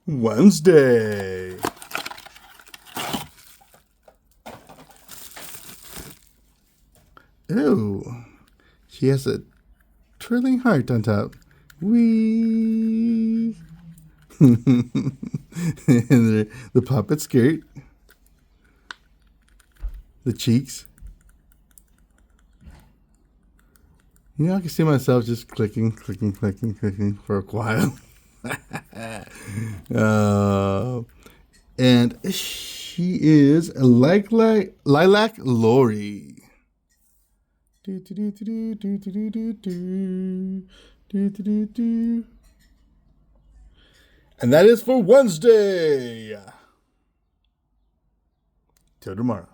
Wednesday. Ew. She has a twirling heart on top. Wee. And the puppet skirt. The cheeks. You know, I can see myself just clicking for a while. And she is Lilac Lori. And that is for Wednesday. Till tomorrow.